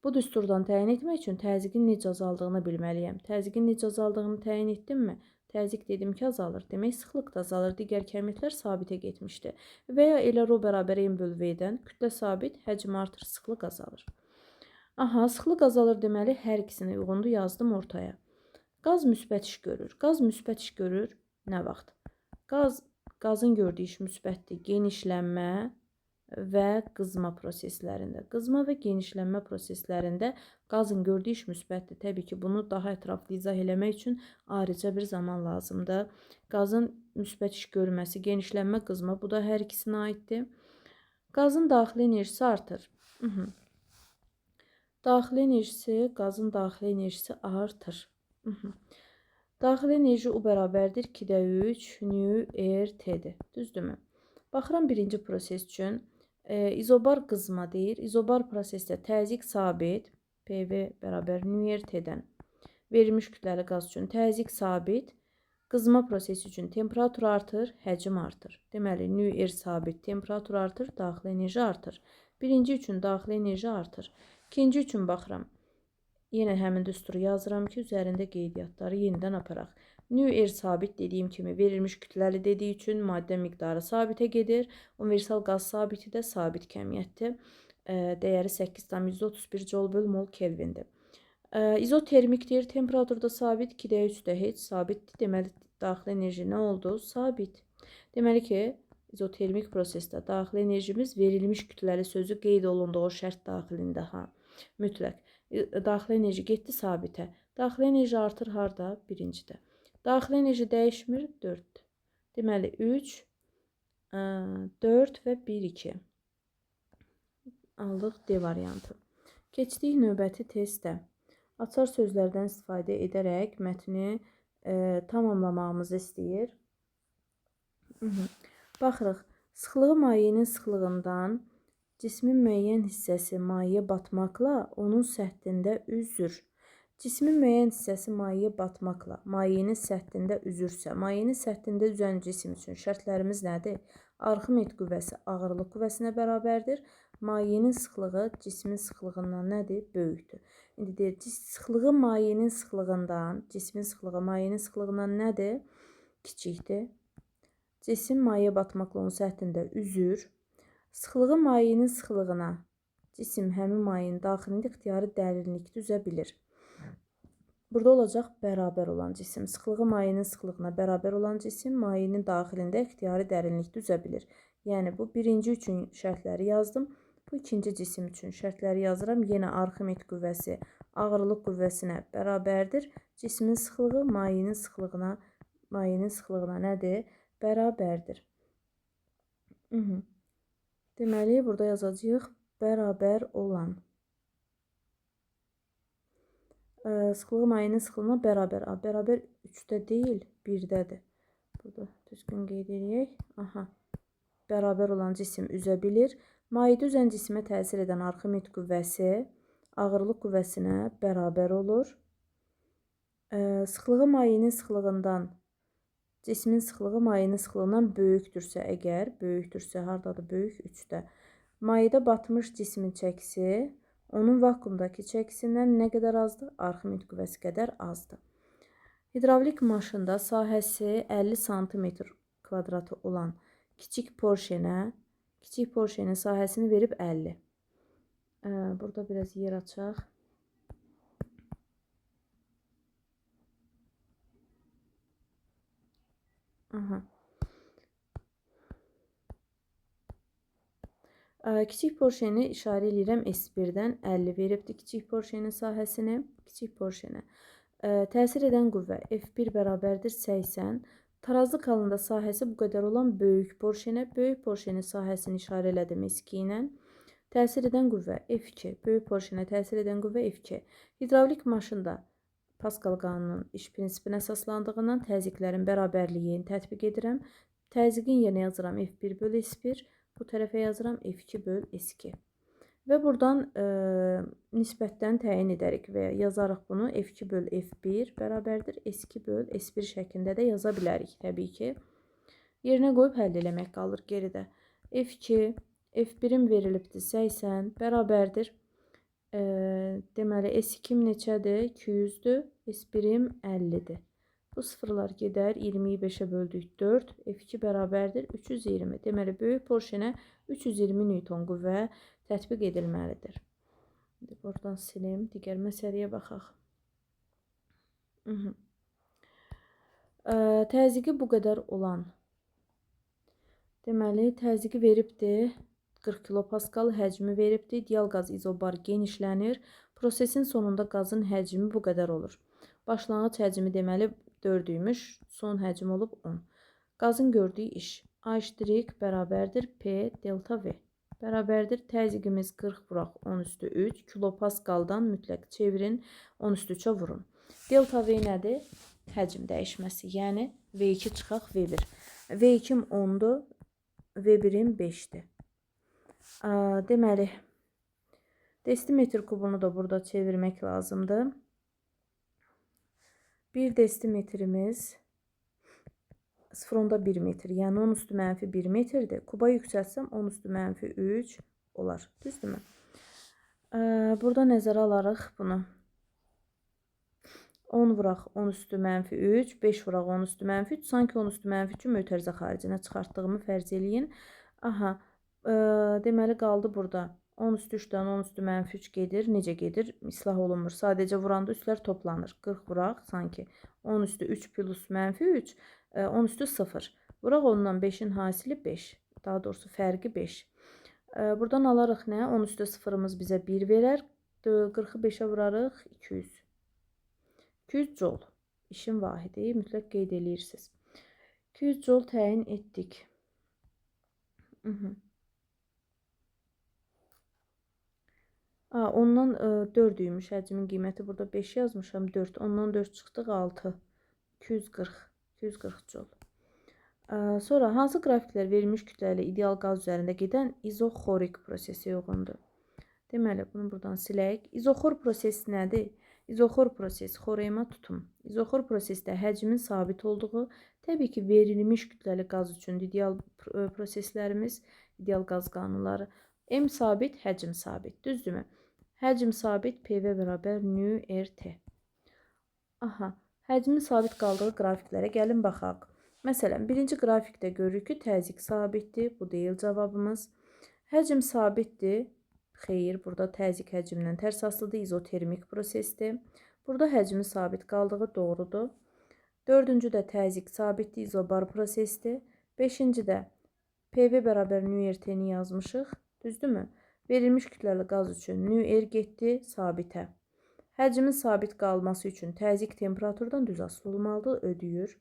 Bu düsturdan təyin etmək üçün təzyiqin necə azaldığını bilməliyəm. Təzyiqin necə azaldığını təyin etdimmi? Təzyiq dedim ki, azalır. Demək, sıxlıq da azalır. Digər kəmiyyətlər sabitə getmişdi. Və ya elə rho bərabər M böl V-dən kütlə sabit, həcm artır, sıxlıq azalır. Aha, sıxlıq azalır deməli, hər ikisinə uyğundur, yazdım ortaya. Qaz müsbət iş görür. Qaz müsbət iş görür nə vaxt? Qazın gördüyü iş müsbətdir. Genişlənmə və qızma proseslərində. Qızma və genişlənmə proseslərində qazın gördüyü iş müsbətdir. Təbii ki, bunu daha ətraflı izah eləmək üçün ayrıca bir zaman lazımdır. Qazın müsbət iş görməsi, genişlənmə, qızma, bu da hər ikisinə aiddir. Qazın daxili enerjisi artır. Daxili enerjisi, qazın daxili enerjisi artır. Daxili enerji U bərabərdir 2-də 3 nü RT-dir. Düzdürmü? Baxıram birinci proses üçün. İzobar qızma deyir. İzobar prosesdə təzyiq sabit. PV bərabər nü RT-dən. Verilmiş kütləli qaz üçün təzyiq sabit. Qızma prosesi üçün temperatur artır, həcm artır. Deməli, nü R sabit, temperatur artır, daxili enerji artır. Birinci üçün daxili enerji artır. İkinci üçün baxıram. Yenə həmin düsturu yazıram ki, üzərində qeydiyyatları yenidən aparaq. Nü R sabit dediyim kimi verilmiş kütləli dediyi üçün maddə miqdarı sabitə gedir. Universal qaz sabiti də sabit kəmiyyətdir. Dəyəri 8,31 jol böl mol Kelvindir. İzotermikdir. Temperaturda sabit, 2-də 3-də heç sabitdir. Deməli, daxili enerji nə oldu? Sabit. Deməli ki, izotermik prosesdə daxili enerjimiz verilmiş kütləli sözü qeyd olunduğu şərt daxilində. Mütləq. Daxili enerji getdi sabitə. Daxili enerji artır harda? Birincidə. Daxili enerji dəyişmir, 4-dür. Deməli, 3, 4 və 1, 2. Aldıq D variantı. Keçdik növbəti testə. Açar sözlərdən istifadə edərək mətni tamamlamağımızı istəyir. Baxırıq. Sıxlığı mayenin sıxlığından cismin müəyyən hissəsi mayeyə batmaqla onun səthində üzür. Cismin müəyyən hissəsi mayeyə batmaqla mayenin səthində üzürsə, mayenin səthində üzən cisim üçün şərtlərimiz nədir? Arximet qüvvəsi ağırlıq qüvvəsinə bərabərdir. Mayenin sıxlığı cismin sıxlığından nədir? Böyükdür. İndi deyir, sıxlığı mayenin sıxlığından, cismin sıxlığı mayenin sıxlığından nədir? Kiçikdir. Cisim maye batmaqla onun səthində üzür. Sıxlığı mayenin sıxlığına cisim həmin mayenin daxilində ixtiyari dərinlikdə üzə bilir. Burada olacaq bərabər olan cisim. Sıxlığı mayenin sıxlığına bərabər olan cisim mayenin daxilində ixtiyari dərinlikdə üzə bilir. Yəni bu birinci üçün şərtləri yazdım. Bu ikinci cisim üçün şərtləri yazıram. Yenə Arximet qüvvəsi ağırlıq qüvvəsinə bərabərdir. Cismin sıxlığı mayenin sıxlığına nədir? Bərabərdir. Deməli, burada yazacağıq bərabər olan. Sıxlığı mayenin sıxlığına bərabər. Bərabər 3-də deyil, 1-dədir. Burada düzgün qeyd edək. Bərabər olan cisim üzə bilir. Mayedə üzən cisimə təsir edən Arximet qüvvəsi ağırlıq qüvvəsinə bərabər olur. Sıxlığı mayenin sıxlığından, cismin sıxlığı mayenin sıxlığından böyükdürsə əgər, hardadır böyük? 3-də. Mayedə batmış cismin çəkisi onun vakuumdakı çəkisindən nə qədər azdır? Arximet qüvvəsi qədər azdır. Hidravlik maşında sahəsi 50 sm kvadratı olan kiçik Porschenin sahəsini verib 50. Burada biraz yer açaq. Kiçik Porscheni işarə edirəm S1-dən 50 veribdir kiçik Porschenin sahəsini. Kiçik Porschenə təsir edən qüvvə F1 bərabərdir 80. Tarazlı kalında sahəsi bu qədər olan böyük Porschenə, böyük Porschenin sahəsini işarə elədim S2 ilə. Təsir edən qüvvə F2, böyük Porschenə təsir edən qüvvə F2. Hidravlik maşında Paskal qanunun iş prinsipinə əsaslandığından təzyiqlərin bərabərliyini tətbiq edirəm. Təzyiqin yerinə yazıram F1 bölü S1. Bu tərəfə yazıram F2 böl S2. Və buradan nisbətdən təyin edərik və yazarıq bunu. F2 böl F1 bərabərdir. S2 böl S1 şəklində də yaza bilərik təbii ki. Yerinə qoyub həll eləmək qalır geridə. F2, F1-im verilibdir 80 bərabərdir. Deməli S2-im neçədir? 200-dür. S1-im 50-dir. Bu sıfırlar gedər, 20-yi 5-ə böldük 4, F2 bərabərdir 320. Deməli, böyük Porschenə 320 Newton qüvvə tətbiq edilməlidir. Buradan silim, digər məsələyə baxaq. Təzyiqi bu qədər olan. Deməli, təzyiqi veribdir 40 kilopascal, həcmi veribdir. İdeal qaz izobar genişlənir. Prosesin sonunda qazın həcmi bu qədər olur. Başlanğıc həcmi deməli 4-üymüş, son həcm olub 10. Qazın gördüyü iş H' bərabərdir P delta V. Bərabərdir təzyiqimiz 40 vuraq 10 üstü 3 kilopaskaldan mütləq çevirin 10 üstü 3'ə vurun. Delta V nədir? Həcm dəyişməsi, yəni V2 çıxaq V1. V2'm 10'dur, V1'im 5'dir. Deməli, desimetr kubunu da burada çevirmək lazımdır. 1 desimetrimiz 0,1 metr, yəni 10 üstü mənfi 1 metrdir. Kuba yüksəlsəm 10 üstü mənfi 3 olar. Düzdürmü? Burada nəzərə alarıq bunu. 10 vuraq 10 üstü mənfi 3, 5 vuraq 10 üstü mənfi 3. Sanki 10 üstü mənfi 3-ü mötərizə xaricinə çıxartdığımı fərz eləyin. Deməli qaldı burada. 10 üstü 3'dən 10 üstü mənfi 3 gedir. Necə gedir? İslah olunmur. Sadəcə vuranda üstlər toplanır. 40 vuraq sanki. 10 üstü 3 plus mənfi 3. 10 üstü 0. Vuraq ondan 5'in hasili 5. Daha doğrusu fərqi 5. Buradan alarıq nə? 10 üstü 0'ımız bizə 1 verər. 40'ı 5'ə vurarıq 200. 200 joule. İşin vahidi mütləq qeyd eləyirsiniz. 200 joule təyin etdik. Ondan 4'üymüş həcmin qiyməti. Burada 5 yazmışam. 4. Ondan 4 çıxdıq 6. 240 joule. Sonra hansı qrafiklər verilmiş kütləli ideal qaz üzərində gedən izoxorik prosesi uyğundur? Deməli, bunu buradan silək. İzoxor prosesi nədir? İzoxor proses, xoreyma tutum. İzoxor prosesdə həcmin sabit olduğu, təbii ki, verilmiş kütləli qaz üçün ideal proseslərimiz, ideal qaz qanunları. M sabit, həcm sabit, düzdürmü? Həcm sabit, PV bərabər nü RT. Aha, həcmin sabit qaldığı qrafiklərə gəlin baxaq. Məsələn, birinci qrafikdə görürük ki, təzyiq sabitdir. Bu deyil cavabımız. Həcm sabitdir. Xeyr, burada təzyiq həcmdən tərs asılıdır. İzotermik prosesdir. Burada həcmin sabit qaldığı doğrudur. Dördüncü də təzyiq sabitdir. İzobar prosesdir. Beşinci də PV bərabər nü RT-ni yazmışıq. Düzdürmü? Verilmiş kütləli qaz üçün nü R getdi sabitə. Həcmin sabit qalması üçün təzyiq temperaturdan düz asılı olmalıdır, ödəyir.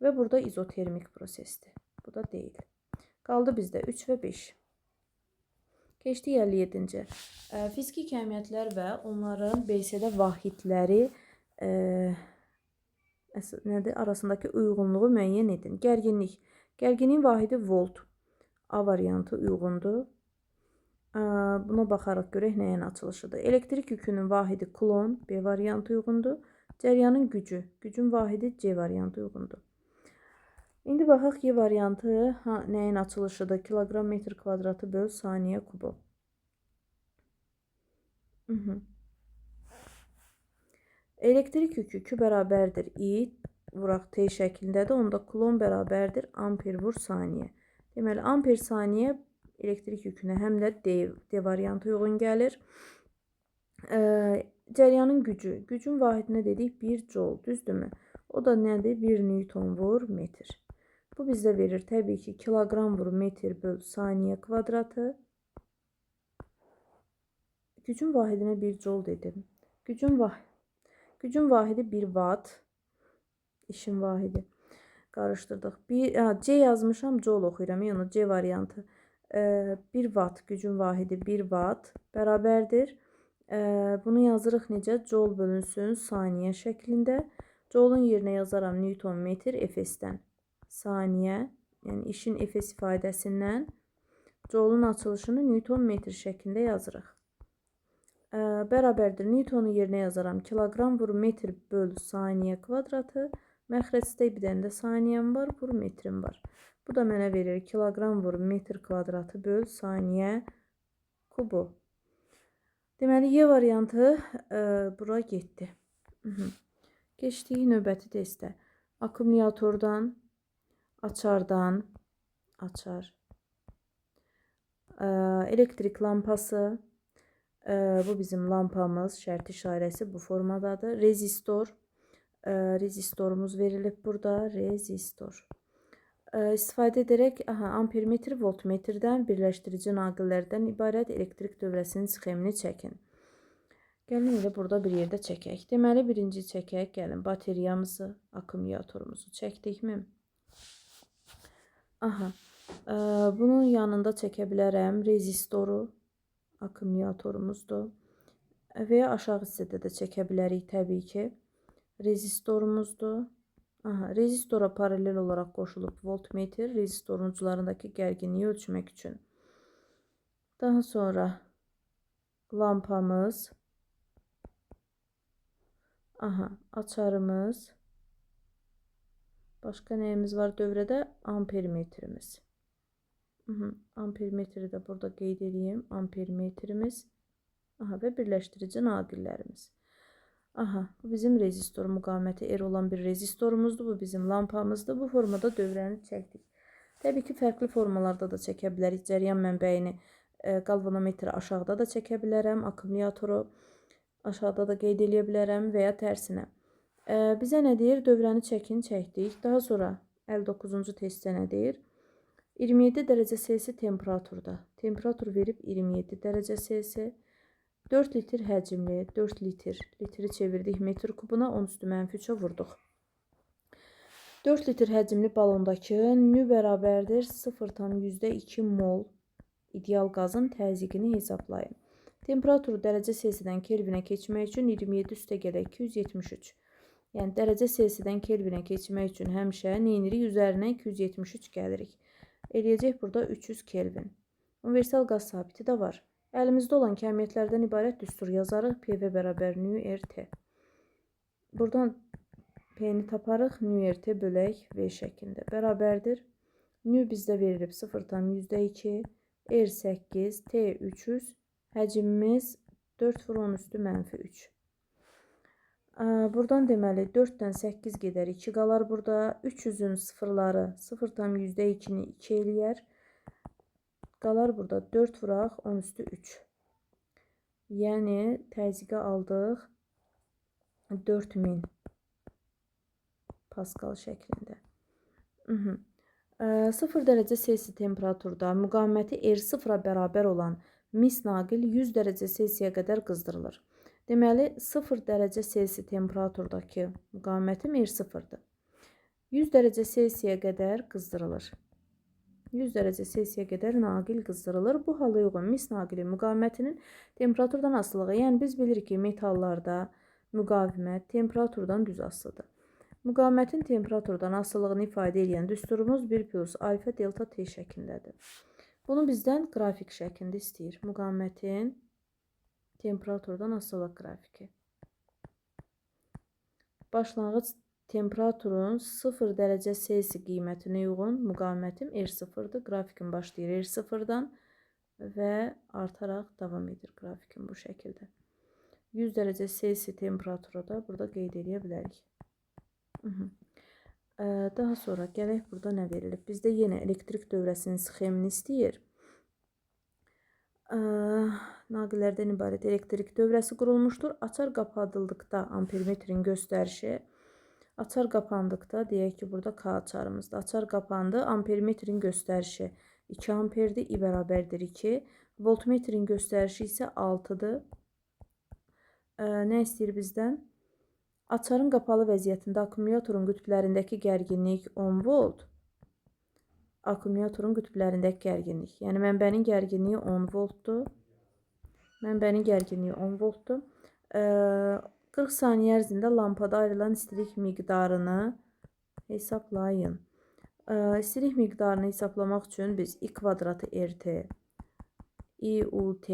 Və burada izotermik prosesdir. Bu da deyil. Qaldı bizdə 3 və 5. Keçdik 57-ci. Fiziki kəmiyyətlər və onların BSD vahidləri nədir? Arasındakı uyğunluğu müəyyən edin. Gərginlik. Gərginliyin vahidi volt. A variantı uyğundur. Buna baxaraq görək nəyin açılışıdır. Elektrik yükünün vahidi kulon, B variantı uyğundur. Cəryanın gücü, gücün vahidi C variantı uyğundur. İndi baxaq Y variantı nəyin açılışıdır? Kiloqram metr kvadratı böl saniyə kubu. Elektrik yükü Q bərabərdir I, vuraq T şəklindədir. Onda kulon bərabərdir amper vur saniyə. Deməli, amper saniyə elektrik yükünə həm də D variantı uyğun gəlir. Cəryanın gücü. Gücün vahidinə dedik 1 joule, düzdürmü? O da nədir? 1 newton vur metr. Bu bizdə verir təbii ki, kiloqram vur metr böl saniyə kvadratı. Gücün vahidinə 1 joule dedim. Gücün vahidi 1 watt. İşin vahidi. Qarışdırdıq. C yazmışam, joule oxuyuram. Yəni C variantı. 1 watt gücün vahidi 1 watt bərabərdir. Bunu yazırıq necə? Joule bölünsün saniyə şəklində. Joule'un yerinə yazaram newton metr Fs-dən. Saniyə, yəni işin Fs ifadəsindən Joule'un açılışını newton metr şəklində yazırıq. Bərabərdir. Newtonu yerinə yazaram. Kiloqram vur metr böl saniyə kvadratı. Məxrəcdə bir dənə də saniyəm var, vur metrim var. Bu da mənə verir kiloqram vur metr kvadratı böl saniyə kubu. Deməli, Y variantı bura getdi. Keçdik növbəti testə. Akkumulyatordan, açardan, açar, elektrik lampası, bu bizim lampamız, şərt işarəsi bu formadadır. Rezistor, rezistorumuz verilib burada, rezistor. İstifadə edərək ampermetr, voltmetrdən, birləşdirici naqillərdən ibarət elektrik dövrəsinin sxemini çəkin. Gəlin elə burada bir yerdə çəkək. Deməli, birinci çəkək, gəlin bateriyamızı, akkumulyatorumuzu çəkdikmi? Bunun yanında çəkə bilərəm rezistoru, akkumulyatorumuzdur. Və ya aşağı hissədə də çəkə bilərik təbii ki. Rezistorumuzdur. Rezistora paralel olaraq qoşulub voltmetr, rezistorun uclarındakı gərginliyi ölçmək üçün. Daha sonra lampamız, açarımız, başqa nəyimiz var dövrədə? Ampermetrimiz. Ampermetri də burada qeyd edeyim. Ampermetrimiz və birləşdirici naqillərimiz. Bu bizim rezistor müqaməti R olan bir rezistorumuzdur. Bu bizim lampamızdır. Bu formada dövrəni çəkdik. Təbii ki, fərqli formalarda da çəkə bilərik. Cəryan mənbəyini qalvanometri aşağıda da çəkə bilərəm. Akkumulatoru aşağıda da qeyd edə bilərəm və ya tərsinə. Bizə nə deyir? Dövrəni çəkin, çəkdik. Daha sonra 59-cu testdə nə deyir? 27 dərəcə Selsi temperaturda. Temperatur verib 27 dərəcə Selsi. 4 litr həcmli, 4 litr, litri çevirdik metr kubuna, 10 üstü -3-ə vurduq. 4 litr həcmli balondakı nü bərabərdir 0,2 mol ideal qazın təzyiqini hesablayın. Temperaturu dərəcə Selsidən Kelvinə keçmək üçün 27 üstə gələk 273. Yəni dərəcə Selsidən Kelvinə keçmək üçün həmişə neynirik? Üzərinə 273 gəlirik. Eləyəcək burada 300 Kelvin. Universal qaz sabiti də var. Əlimizdə olan kəmiyyətlərdən ibarət düstur yazarıq. PV bərabər nü RT. Buradan P-ni taparıq. Nü T bölək V şəklində bərabərdir. Nü bizdə verilib 0,2, R 8, T 300, həcmimiz 4 vur 10 üstü -3. Buradan deməli 4-dən 8 gedər, 2 qalar burada. 300-ün sıfırları 0,2-ni 2 eləyər. Qalar burada 4 vuraq 10 üstü 3. Yəni təzyiqə aldıq 4000 Paskal şəklində. 0 dərəcə Selsi temperaturda müqaviməti R0-a bərabər olan mis naqil 100 dərəcə Selsiyə qədər qızdırılır. Deməli 0 dərəcə Selsi temperaturdakı müqavimətim R0-dır. 100 dərəcə Selsiyə qədər qızdırılır. 100 dərəcə Selsiyə qədər naqil qızdırılır. Bu hala uyğun mis naqili müqavimətinin temperaturdan asılılığı. Yəni biz bilirik ki, metallarda müqavimət temperaturdan düz asılıdır. Müqavimətin temperaturdan asılılığını ifadə edən düsturumuz 1 plus alfa delta T şəklindədir. Bunu bizdən qrafik şəklində istəyir. Müqavimətin temperaturdan asılılıq qrafiki. Başlanğıc temperaturun 0 dərəcə Selsi qiymətinə uyğun müqavimətim R0-dır. Qrafikim başlayır R0-dan və artaraq davam edir qrafikim bu şəkildə. 100 dərəcə Selsi temperatura da burada qeyd edə bilərik. Daha sonra gələk burada nə verilib? Bizdə yenə elektrik dövrəsinin sxemini istəyir. Naqillərdən ibarət elektrik dövrəsi qurulmuşdur. Açar qapadıldıqda ampermetrin göstərişi, açar qapandıqda deyək ki, burada K açarımızda. Açar qapandı, ampermetrin göstərişi 2 amperdir, I bərabərdir 2. Voltmetrin göstərişi isə 6-dır. Nə istəyir bizdən? Açarın qapalı vəziyyətində akkumulyatorun qütblərindəki gərginlik 10 volt. Akkumulyatorun qütblərindəki gərginlik. Yəni mənbənin gərginliyi 10 voltdur. Mənbənin gərginliyi 10 voltdur. 40 saniyə ərzində lampada ayrılan istilik miqdarını hesablayın. İstilik miqdarını hesablamaq üçün biz I kvadratı RT, IUT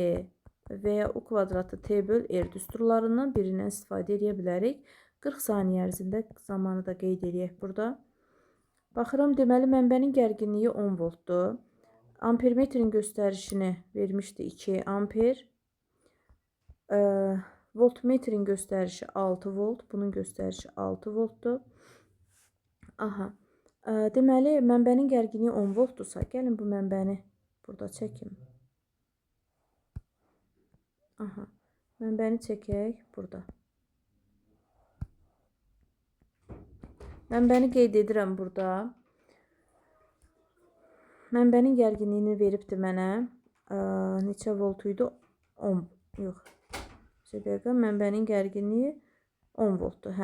və ya U kvadratı T böl R düsturlarından birindən istifadə edə bilərik. 40 saniyə ərzində zamanı da qeyd edək burada. Baxıram, deməli mənbənin gərginliyi 10 voltdur. Ampermetrin göstərişini vermişdi 2 amper. Voltmetrin göstərişi 6 volt. Bunun göstərişi 6 voltdur. Deməli mənbənin gərginliyi 10 voltdursa, gəlin bu mənbəni burada çəkim. Mənbəni çəkək burada. Mənbəni qeyd edirəm burada. Mənbənin gərginliyini veribdir mənə. Neçə volt idi? 10. Yox. Bir dəqiqə, mənbənin gərginliyi 10 voltdur.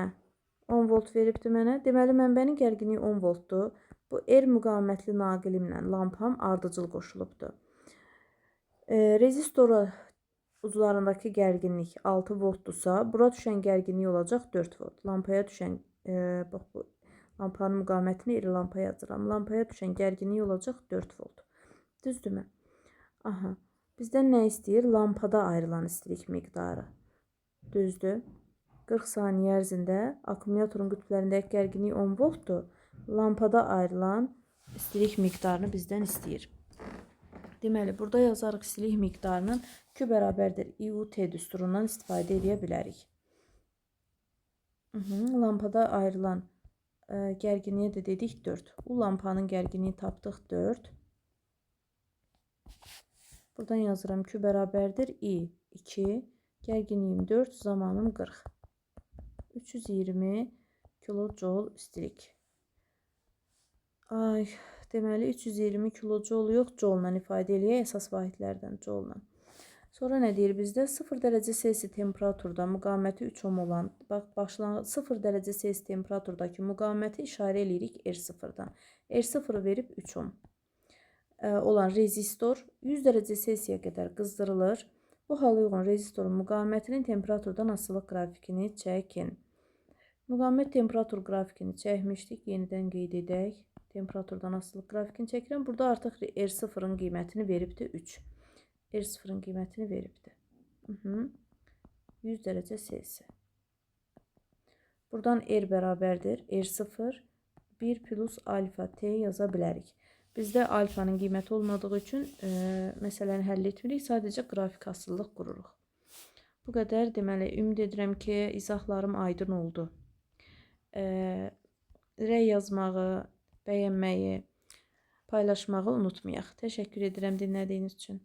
10 volt veribdir mənə. Deməli, mənbənin gərginliyi 10 voltdur. Bu R müqavimətli naqilimlə lampam ardıcıl qoşulubdur. Rezistor uclarındakı gərginlik 6 voltdursa, bura düşən gərginlik olacaq 4 volt. Lampaya düşən, bax bu lampanın müqavimətini iri lampaya yazıram. Lampaya düşən gərginlik olacaq 4 volt. Düzdürmü? Bizdən nə istəyir? Lampada ayrılan istilik miqdarı. Düzdür. 40 saniyə ərzində akkumulyatorun qütblərindəki gərginlik 10 voltdur. Lampada ayrılan istilik miqdarını bizdən istəyir. Deməli, burada yazarıq istilik miqdarının Q bərabərdir IUT düsturundan istifadə edə bilərik. Lampada ayrılan gərginliyə də dedik 4. Bu lampanın gərginliyi tapdıq 4. Buradan yazıram Q bərabərdir I 2. Gərginliyim 4, zamanım 40. 320 kilojoule istilik. Deməli 320 kilojoule yox, joule ilə ifadə eləyək, əsas vahidlərdən joule ilə. Sonra nə deyir bizdə? 0 dərəcə Selsi temperaturda müqaviməti 3 ohm olan, başlanğıc 0 dərəcə Selsi temperaturdakı müqaviməti işarə edirik R0-dan. R0 verib 3 ohm olan rezistor 100 dərəcə Selsiyə qədər qızdırılır. Bu hala uyğun rezistorun müqavimətinin temperaturdan asılılıq qrafikini çəkin. Müqavimət temperatur qrafikini çəkmişdik. Yenidən qeyd edək. Temperaturdan asılılıq qrafikini çəkirəm. Burada artıq R0-ın qiymətini veribdir 3. R0-ın qiymətini veribdir. 100 dərəcə Selsi. Buradan r bərabərdir. R 0, 1 plus alfa t yaza bilərik. Bizdə alfanın qiyməti olmadığı üçün məsələni həll etmirik. Sadəcə qrafik asıllıq qururuq. Bu qədər. Deməli, ümid edirəm ki, izahlarım aydın oldu. Rəy yazmağı, bəyənməyi, paylaşmağı unutmayaq. Təşəkkür edirəm dinlədiyiniz üçün.